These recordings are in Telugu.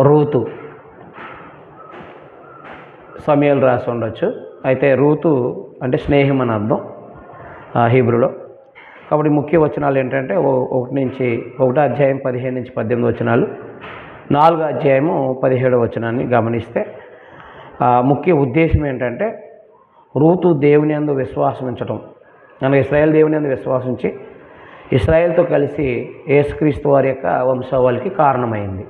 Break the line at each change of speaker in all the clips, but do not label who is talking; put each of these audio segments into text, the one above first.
రూతు సమూయేలు రాసి ఉండొచ్చు. అయితే రూతు అంటే స్నేహం అని అర్థం హీబ్రూలో. కాబట్టి ముఖ్య వచనాలు ఏంటంటే 1 అధ్యాయం 15 నుంచి 18 వచనాలు, 4 అధ్యాయము 17 వచనాన్ని గమనిస్తే ముఖ్య ఉద్దేశం ఏంటంటే రూతు దేవుని యందు విశ్వాసం ఉంచటం. మనకు ఇశ్రాయేల్ దేవుని యందు విశ్వాసించి ఇశ్రాయేల్తో కలిసి యేసుక్రీస్తు వారి యొక్క వంశావళికి కారణమైంది.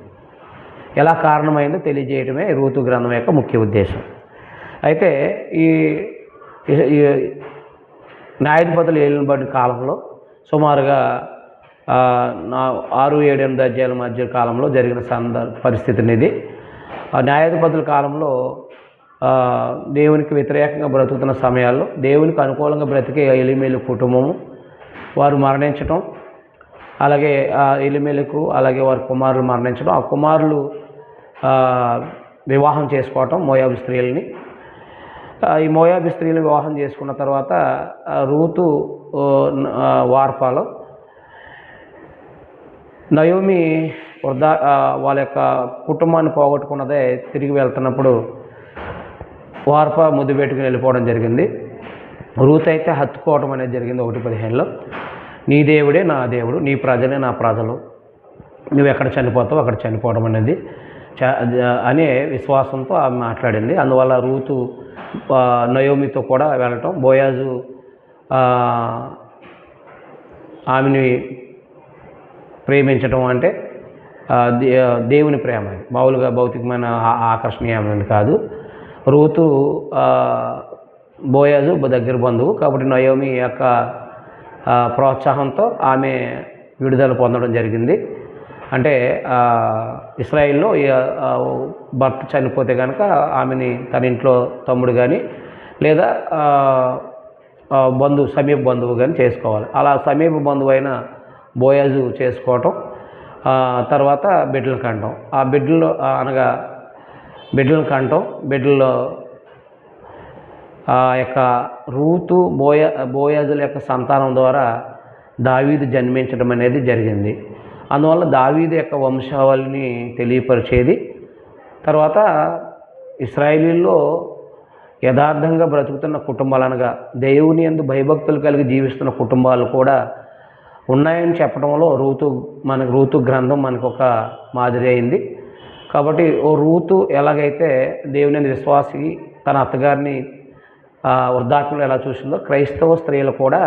ఎలా కారణమైందో తెలియజేయడమే రూతు గ్రంథం యొక్క ముఖ్య ఉద్దేశం. అయితే ఈ న్యాయాధిపతులు ఏలినబడిన కాలంలో సుమారుగా 6, 7, 8 అధ్యాయుల మధ్య కాలంలో జరిగిన పరిస్థితిని ఇది. న్యాయాధిపతుల కాలంలో దేవునికి వ్యతిరేకంగా బ్రతుకుతున్న సమయాల్లో దేవునికి అనుకూలంగా బ్రతికే ఎలీమెలు కుటుంబము వారు మరణించటం, అలాగే ఎలీమెలకు అలాగే వారి కుమారులు మరణించడం, ఆ కుమారులు వివాహం చేసుకోవటం మోయాబు స్త్రీలని. ఈ మోయాబు స్త్రీలు వివాహం చేసుకున్న తర్వాత రూతు వార్పాలో నయోమి వాళ్ళ యొక్క కుటుంబాన్ని పోగొట్టుకున్నదే తిరిగి వెళ్తున్నప్పుడు వార్ప ముద్దు పెట్టుకుని వెళ్ళిపోవడం జరిగింది. రూతు అయితే హత్తుకోవడం అనేది జరిగింది 1:15లో. నీ దేవుడే నా దేవుడు, నీ ప్రజలే నా ప్రజలు, నువ్వు ఎక్కడ చనిపోతావు అక్కడ చనిపోవడం అనేది అనే విశ్వాసంతో ఆమె మాట్లాడింది. అందువల్ల రూతు నయోమితో కూడా వెళ్ళటం, బోయాజు ఆమెని ప్రేమించడం అంటే దేవుని ప్రేమ, మామూలుగా భౌతికమైన ఆకర్షణీయమైనది కాదు. రూతు బోయాజు దగ్గర బంధువు కాబట్టి నయోమి యొక్క ప్రోత్సాహంతో ఆమె విడుదల పొందడం జరిగింది. అంటే ఇశ్రాయేల్లో భర్త చనిపోతే కనుక ఆమెని తన ఇంట్లో తమ్ముడు కానీ లేదా సమీప బంధువు కానీ చేసుకోవాలి. అలా సమీప బంధువు అయిన బోయాజు చేసుకోవటం, తర్వాత బిడ్డలు కంటం. ఆ బిడ్డలు అనగా బిడ్డలను కంటం, బిడ్డల్లో యొక్క రూతు బోయాజుల యొక్క సంతానం ద్వారా దావీదు జన్మించడం అనేది జరిగింది. అందువల్ల దావీదు యొక్క వంశావళిని తెలియపరిచేది. తర్వాత ఇశ్రాయేలీల్లో యథార్థంగా బ్రతుకుతున్న కుటుంబాలు అనగా దేవుని యందు భయభక్తులు కలిగి జీవిస్తున్న కుటుంబాలు కూడా ఉన్నాయని చెప్పడంలో రూతు గ్రంథం మనకు ఒక మాదిరి అయింది. కాబట్టి రూతు ఎలాగైతే దేవుని యందు విశ్వాసి తన అత్తగారిని వృద్ధాప్యంలో ఎలా చూసిందో క్రైస్తవ స్త్రీలు కూడా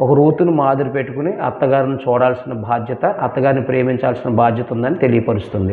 ఒక రూతును మాదిరి పెట్టుకుని అత్తగారిని చూడాల్సిన బాధ్యత, అత్తగారిని ప్రేమించాల్సిన బాధ్యత ఉందని తెలియపరుస్తుంది.